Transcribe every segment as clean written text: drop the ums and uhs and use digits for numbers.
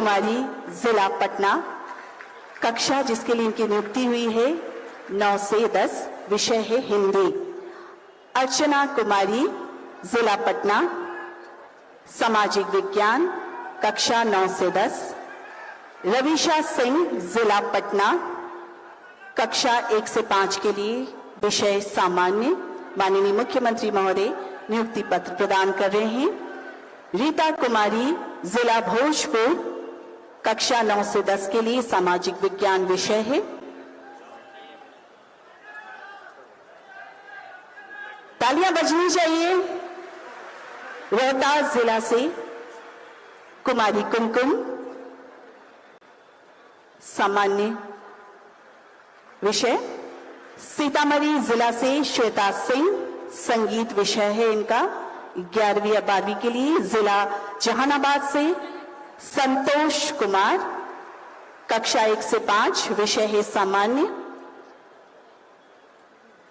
कुमारी, जिला पटना। कक्षा जिसके लिए इनकी नियुक्ति हुई है 9 से 10, विषय है हिंदी। अर्चना कुमारी, जिला पटना, सामाजिक विज्ञान, कक्षा 9 से 10। रविशा सिंह, जिला पटना, कक्षा 1 से 5 के लिए, विषय सामान्य। माननीय मुख्यमंत्री महोदय नियुक्ति पत्र प्रदान कर रहे हैं। रीता कुमारी, जिला भोजपुर, कक्षा 9 से 10 के लिए, सामाजिक विज्ञान विषय है। तालियां बजनी चाहिए। रोहतास जिला से कुमारी कुमकुम, सामान्य विषय। सीतामढ़ी जिला से श्वेता सिंह, संगीत विषय है इनका 11वीं या 12वीं के लिए। जिला जहानाबाद से संतोष कुमार, कक्षा 1 से 5, विषय है सामान्य।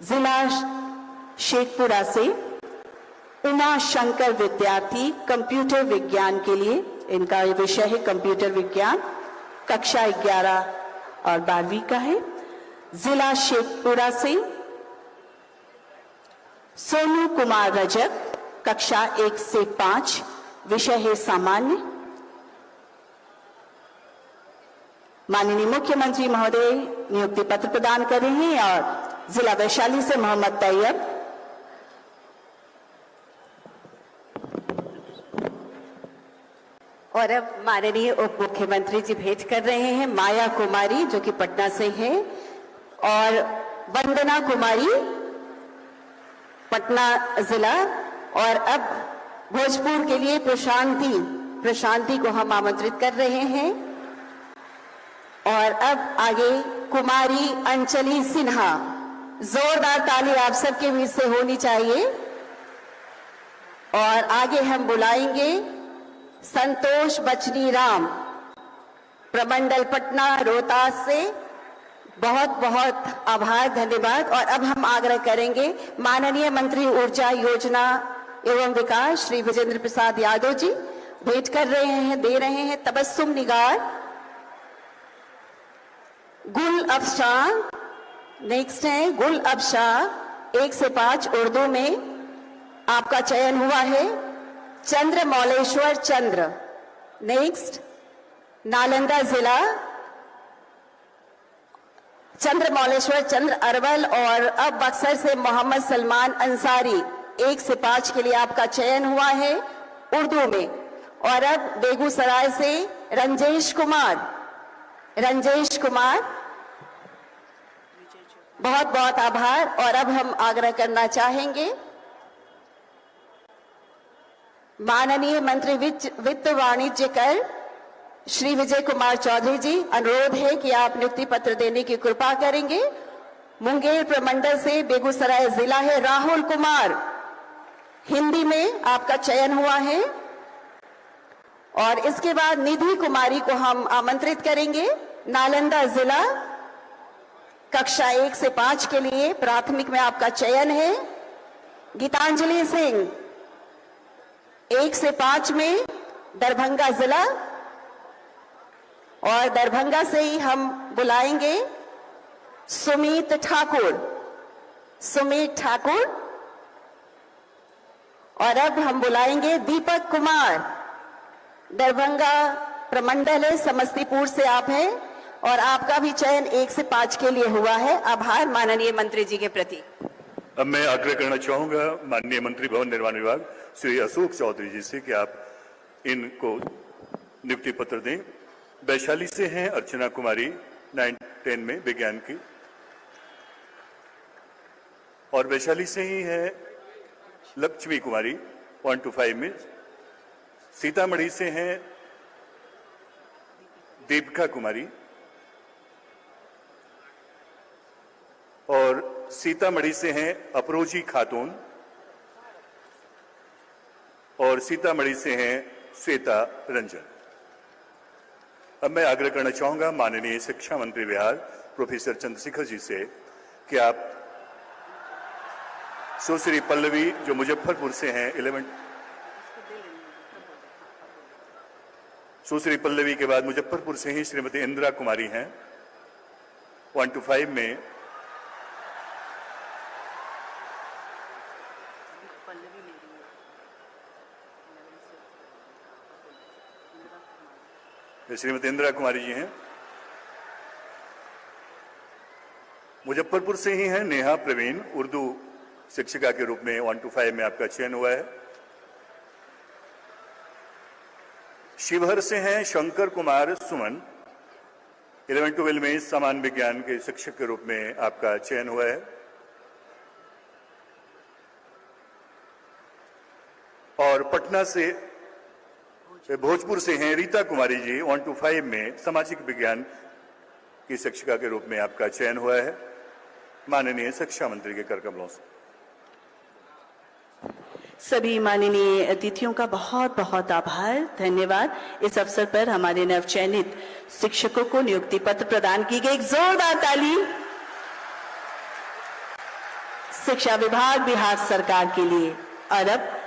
जिला शेखपुरा से उमा शंकर विद्यार्थी, कंप्यूटर विज्ञान के लिए, इनका विषय है कंप्यूटर विज्ञान, कक्षा 11 और 12वीं का है। जिला शेखपुरा से सोनू कुमार रजक, कक्षा 1 से 5, विषय है सामान्य। माननीय मुख्यमंत्री महोदय नियुक्ति पत्र प्रदान कर रहे हैं। और जिला वैशाली से मोहम्मद तैयब, और अब माननीय उप मुख्यमंत्री जी भेंट कर रहे हैं माया कुमारी, जो कि पटना से है, और वंदना कुमारी, पटना जिला। और अब भोजपुर के लिए प्रशांति को हम आमंत्रित कर रहे हैं। और अब आगे कुमारी अंजलि सिन्हा, जोरदार ताली आप सबके बीच से होनी चाहिए। और आगे हम बुलाएंगे संतोष बचनी राम, प्रमंडल पटना रोहतास से। बहुत बहुत आभार, धन्यवाद। और अब हम आग्रह करेंगे माननीय मंत्री ऊर्जा योजना एवं विकास श्री विजेंद्र प्रसाद यादव जी भेंट कर रहे हैं, दे रहे हैं तबस्सुम निगार। गुल अफशाह नेक्स्ट है, गुल अफशाह 1 से 5 उर्दू में आपका चयन हुआ है। चंद्र मौलेश्वर चंद्र नेक्स्ट, नालंदा जिला, चंद्र मौलेश्वर चंद्र अरवल। और अब बक्सर से मोहम्मद सलमान अंसारी, 1 से 5 के लिए आपका चयन हुआ है उर्दू में। और अब बेगूसराय से रंजेश कुमार, बहुत बहुत आभार। और अब हम आग्रह करना चाहेंगे माननीय मंत्री वित्त वाणिज्य कर श्री विजय कुमार चौधरी जी, अनुरोध है कि आप नियुक्ति पत्र देने की कृपा करेंगे। मुंगेर प्रमंडल से बेगूसराय जिला है, राहुल कुमार, हिंदी में आपका चयन हुआ है। और इसके बाद निधि कुमारी को हम आमंत्रित करेंगे, नालंदा जिला, कक्षा 1 से 5 के लिए, प्राथमिक में आपका चयन है। गीतांजलि सिंह 1 से 5 में, दरभंगा जिला। और दरभंगा से ही हम बुलाएंगे सुमित ठाकुर। और अब हम बुलाएंगे दीपक कुमार, दरभंगा प्रमंडल है, समस्तीपुर से आप हैं। और आपका भी चयन 1 से 5 के लिए हुआ है। आभार माननीय मंत्री जी के प्रति। अब मैं आग्रह करना चाहूंगा माननीय मंत्री भवन निर्माण विभाग श्री अशोक चौधरी जी से कि आप इनको नियुक्ति पत्र दें। वैशाली से हैं अर्चना कुमारी, 9-10 में विज्ञान की। और वैशाली से ही है लक्ष्मी कुमारी, 1 to 5 में। सीतामढ़ी से हैं दीपिका कुमारी। और सीतामढ़ी से हैं अफरोजी खातून। और सीतामढ़ी से हैं श्वेता रंजन। अब मैं आग्रह करना चाहूंगा माननीय शिक्षा मंत्री बिहार प्रोफेसर चंद्रशेखर जी से कि आप सुश्री पल्लवी जो मुजफ्फरपुर से हैं 11 सुश्री पल्लवी के बाद मुजफ्फरपुर से ही श्रीमती इंदिरा कुमारी हैं। 1 to 5 में श्रीमती इंदिरा कुमारी जी हैं। मुजफ्फरपुर से ही हैं नेहा प्रवीण, उर्दू शिक्षिका के रूप में 1 to 5 में आपका चयन हुआ है। शिवहर से हैं शंकर कुमार सुमन, 11-12 में सामान्य विज्ञान के शिक्षक के रूप में आपका चयन हुआ है। और पटना से भोजपुर से हैं रीता कुमारी जी, 1 to 5 में सामाजिक विज्ञान की शिक्षिका के रूप में आपका चयन हुआ है माननीय शिक्षा मंत्री के कर कमलों से। सभी माननीय अतिथियों का बहुत बहुत आभार, धन्यवाद। इस अवसर पर हमारे नवचयनित शिक्षकों को नियुक्ति पत्र प्रदान की गई। एक जोरदार ताली शिक्षा विभाग बिहार सरकार के लिए। और अब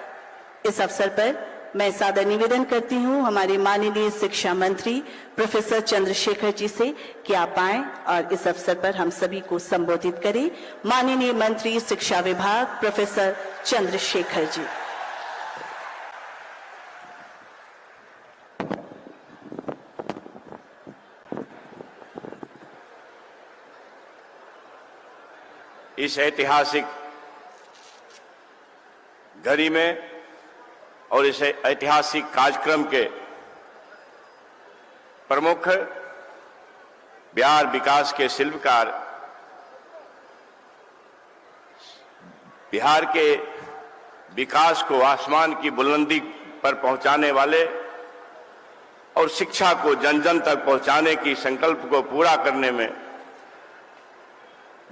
इस अवसर पर मैं सादर निवेदन करती हूं हमारे माननीय शिक्षा मंत्री प्रोफेसर चंद्रशेखर जी से कि आप आएं और इस अवसर पर हम सभी को संबोधित करें। माननीय मंत्री शिक्षा विभाग प्रोफेसर चंद्रशेखर जी। इस ऐतिहासिक घड़ी में और इस ऐतिहासिक कार्यक्रम के प्रमुख बिहार विकास के शिल्पकार, बिहार के विकास को आसमान की बुलंदी पर पहुंचाने वाले और शिक्षा को जन जन तक पहुंचाने की संकल्प को पूरा करने में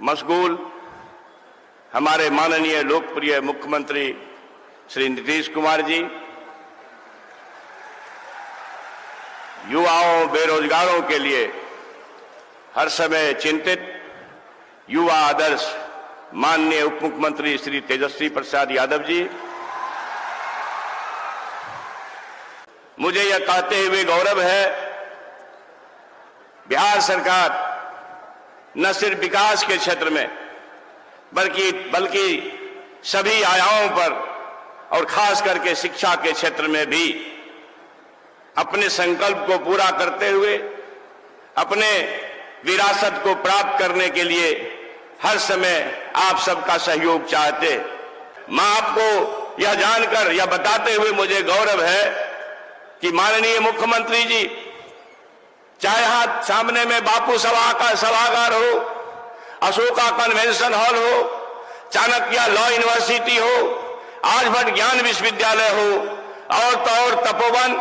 मशगूल हमारे माननीय लोकप्रिय मुख्यमंत्री श्री नीतीश कुमार जी, युवाओं बेरोजगारों के लिए हर समय चिंतित युवा आदर्श माननीय उप मुख्यमंत्री श्री तेजस्वी प्रसाद यादव जी, मुझे यह कहते हुए गौरव है बिहार सरकार न सिर्फ विकास के क्षेत्र में बल्कि सभी आयामों पर और खास करके शिक्षा के क्षेत्र में भी अपने संकल्प को पूरा करते हुए अपने विरासत को प्राप्त करने के लिए हर समय आप सबका सहयोग चाहते। मैं आपको यह जानकर यह बताते हुए मुझे गौरव है कि माननीय मुख्यमंत्री जी, चाहे यहां सामने में बापू सभागार हो, अशोका कन्वेंशन हॉल हो, चाणक्य लॉ यूनिवर्सिटी हो, आर्यभट्ट ज्ञान विश्वविद्यालय हो और तो और तपोवन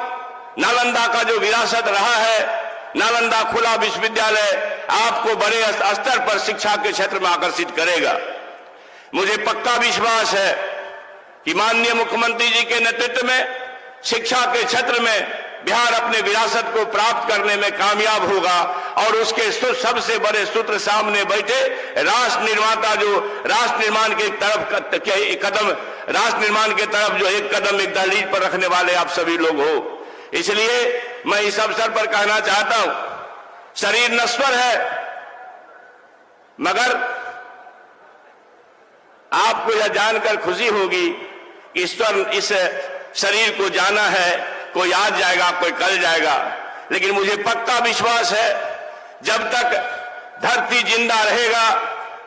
नालंदा का जो विरासत रहा है, नालंदा खुला विश्वविद्यालय आपको बड़े स्तर पर शिक्षा के क्षेत्र में आकर्षित करेगा। मुझे पक्का विश्वास है कि माननीय मुख्यमंत्री जी के नेतृत्व में शिक्षा के क्षेत्र में बिहार अपने विरासत को प्राप्त करने में कामयाब होगा और उसके सबसे बड़े सूत्र सामने बैठे राष्ट्र निर्माता जो राष्ट्र निर्माण के तरफ जो एक कदम एक दहलीज पर रखने वाले आप सभी लोग हो। इसलिए मैं इस अवसर पर कहना चाहता हूं, शरीर नश्वर है मगर आपको यह जानकर खुशी होगी कि ईश्वर इस शरीर को जाना है, कोई आज जाएगा कोई कल जाएगा, लेकिन मुझे पक्का विश्वास है जब तक धरती जिंदा रहेगा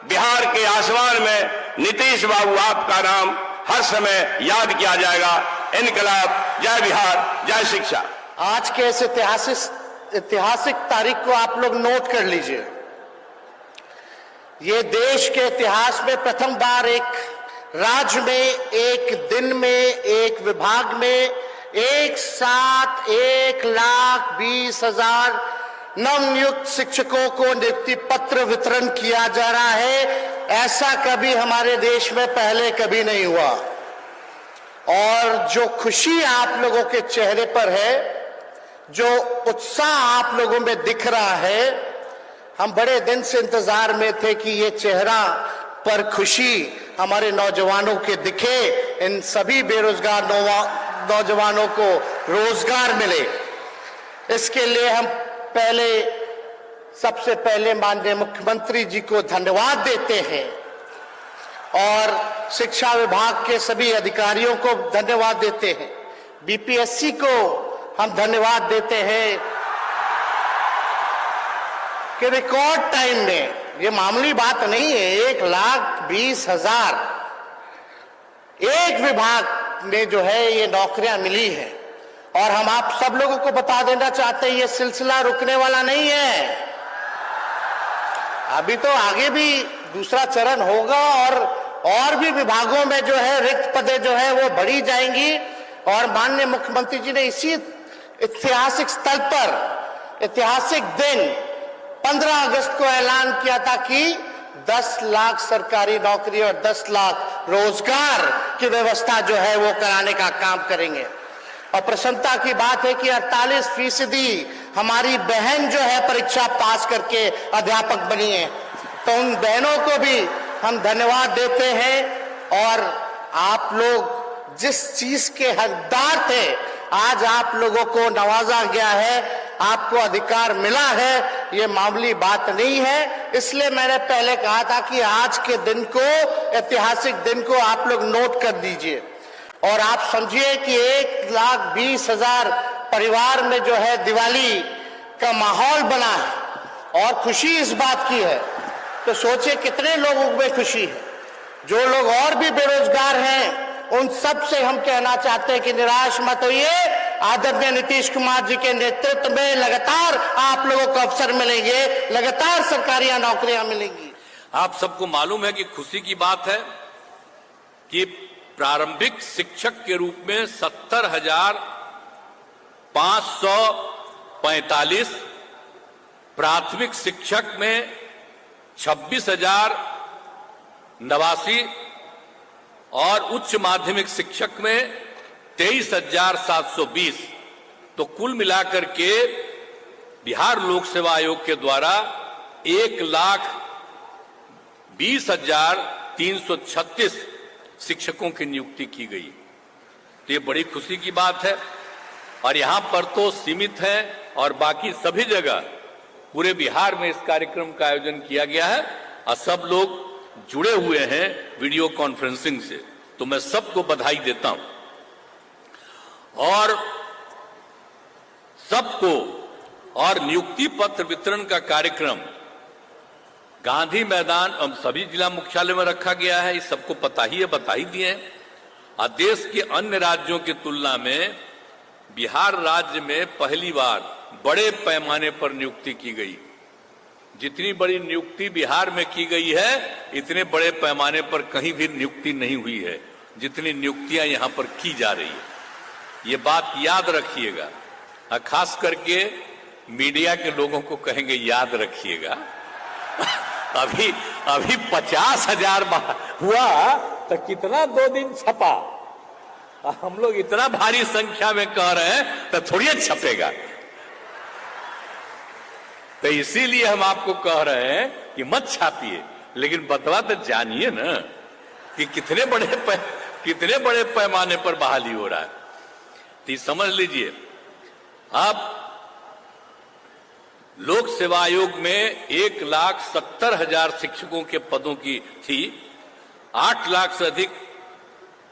बिहार के आसमान में नीतीश बाबू आपका नाम हर समय याद किया जाएगा। इनकलाब, जय बिहार, जय शिक्षा। आज के इस ऐतिहासिक तारीख को आप लोग नोट कर लीजिए। ये देश के इतिहास में प्रथम बार एक राज्य में एक दिन में एक विभाग में एक साथ 1,20,000 नवनियुक्त शिक्षकों को नियुक्ति पत्र वितरण किया जा रहा है। ऐसा कभी हमारे देश में पहले कभी नहीं हुआ और जो खुशी आप लोगों के चेहरे पर है, जो उत्साह आप लोगों में दिख रहा है, हम बड़े दिन से इंतजार में थे कि ये चेहरा पर खुशी हमारे नौजवानों के दिखे, इन सभी बेरोजगार नौजवानों को रोजगार मिले। इसके लिए हम सबसे पहले माननीय मुख्यमंत्री जी को धन्यवाद देते हैं और शिक्षा विभाग के सभी अधिकारियों को धन्यवाद देते हैं। बीपीएससी को हम धन्यवाद देते हैं कि रिकॉर्ड टाइम में, ये मामूली बात नहीं है, 1,20,000 एक विभाग में जो है ये नौकरियां मिली है। और हम आप सब लोगों को बता देना चाहते हैं ये सिलसिला रुकने वाला नहीं है। अभी तो आगे भी दूसरा चरण होगा और भी विभागों में जो है रिक्त पदें जो है वो बढ़ी जाएंगी। और माननीय मुख्यमंत्री जी ने इसी ऐतिहासिक स्थल पर ऐतिहासिक दिन 15 अगस्त को ऐलान किया था कि 10 लाख सरकारी नौकरी और 10 लाख रोजगार की व्यवस्था जो है वो कराने का काम करेंगे। और प्रसन्नता की बात है कि 48% हमारी बहन जो है परीक्षा पास करके अध्यापक बनी है, तो उन बहनों को भी हम धन्यवाद देते हैं। और आप लोग जिस चीज के हकदार थे, आज आप लोगों को नवाजा गया है, आपको अधिकार मिला है, ये मामूली बात नहीं है। इसलिए मैंने पहले कहा था कि आज के दिन को, ऐतिहासिक दिन को आप लोग नोट कर दीजिए और आप समझिए कि 1,20,000 परिवार में जो है दिवाली का माहौल बना है और खुशी इस बात की है। तो सोचिए कितने लोगों में खुशी है। जो लोग और भी बेरोजगार हैं उन सब से हम कहना चाहते हैं कि निराश मत होइए। आदरणीय नीतीश कुमार जी के नेतृत्व में लगातार आप लोगों को अवसर मिलेंगे, लगातार सरकारी नौकरियां मिलेंगी। आप सबको मालूम है कि खुशी की बात है कि प्रारंभिक शिक्षक के रूप में 70,545, प्राथमिक शिक्षक में 26,089 और उच्च माध्यमिक शिक्षक में 23,720। तो कुल मिलाकर के बिहार लोक सेवा आयोग के द्वारा 1,20,336 शिक्षकों की नियुक्ति की गई। तो ये बड़ी खुशी की बात है। और यहां पर तो सीमित है और बाकी सभी जगह पूरे बिहार में इस कार्यक्रम का आयोजन किया गया है और सब लोग जुड़े हुए हैं वीडियो कॉन्फ्रेंसिंग से। तो मैं सबको बधाई देता हूं और सबको। और नियुक्ति पत्र वितरण का कार्यक्रम गांधी मैदान सभी जिला मुख्यालय में रखा गया है, इस सबको पता ही है, बता ही दिए हैं। और देश के अन्य राज्यों की तुलना में बिहार राज्य में पहली बार बड़े पैमाने पर नियुक्ति की गई। जितनी बड़ी नियुक्ति बिहार में की गई है, इतने बड़े पैमाने पर कहीं भी नियुक्ति नहीं हुई है जितनी नियुक्तियां यहां पर की जा रही है। ये बात याद रखिएगा। खास करके मीडिया के लोगों को कहेंगे याद रखिएगा। अभी 50,000 हुआ तो कितना 2 दिन छपा। हम लोग इतना भारी संख्या में कह रहे हैं तो थोड़ी छपेगा। तो इसीलिए हम आपको कह रहे हैं कि मत छापिए, लेकिन बतवा तो जानिए ना कि कितने बड़े पैमाने पर बहाली हो रहा है। तो समझ लीजिए, अब लोक सेवा आयोग में 1,70,000 शिक्षकों के पदों की थी। 8 लाख से अधिक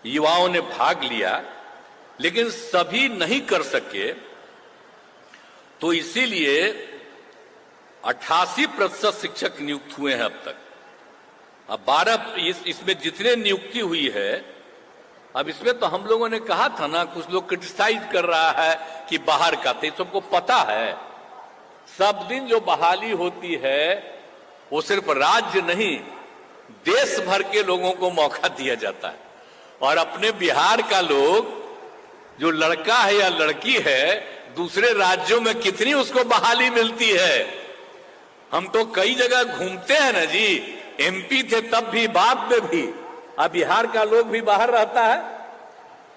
युवाओं ने भाग लिया, लेकिन सभी नहीं कर सके। तो इसीलिए 88% शिक्षक नियुक्त हुए हैं अब तक। अब 12 इसमें जितने नियुक्ति हुई है, अब इसमें तो हम लोगों ने कहा था ना, कुछ लोग क्रिटिसाइज कर रहा है कि बाहर का, तो सबको पता है सब दिन जो बहाली होती है वो सिर्फ राज्य नहीं देश भर के लोगों को मौका दिया जाता है। और अपने बिहार का लोग जो लड़का है या लड़की है, दूसरे राज्यों में कितनी उसको बहाली मिलती है। हम तो कई जगह घूमते हैं ना जी, एमपी थे तब भी, बाद में भी। अब बिहार का लोग भी बाहर रहता है।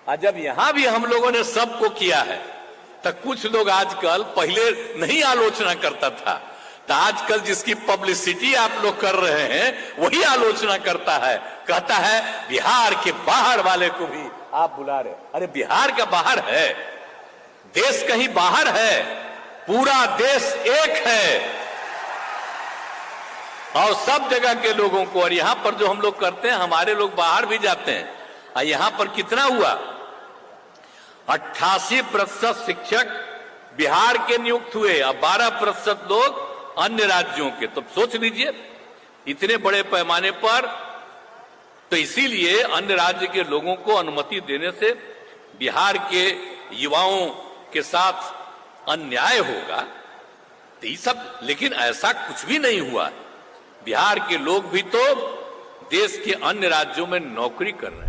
और जब यहां भी हम लोगों ने सबको किया है, तो कुछ लोग आजकल, पहले नहीं आलोचना करता था, तो आजकल जिसकी पब्लिसिटी आप लोग कर रहे हैं वही आलोचना करता है, कहता है बिहार के बाहर वाले को भी आप बुला रहे। अरे बिहार का बाहर है, देश कहीं बाहर है, पूरा देश एक है और सब जगह के लोगों को, और यहां पर जो हम लोग करते हैं, हमारे लोग बाहर भी जाते हैं, और यहां पर कितना हुआ, 88% शिक्षक बिहार के नियुक्त हुए और 12% लोग अन्य राज्यों के। तो सोच लीजिए इतने बड़े पैमाने पर। तो इसीलिए अन्य राज्य के लोगों को अनुमति देने से बिहार के युवाओं के साथ अन्याय होगा। तो ये सब, लेकिन ऐसा कुछ भी नहीं हुआ। बिहार के लोग भी तो देश के अन्य राज्यों में नौकरी कर रहे हैं।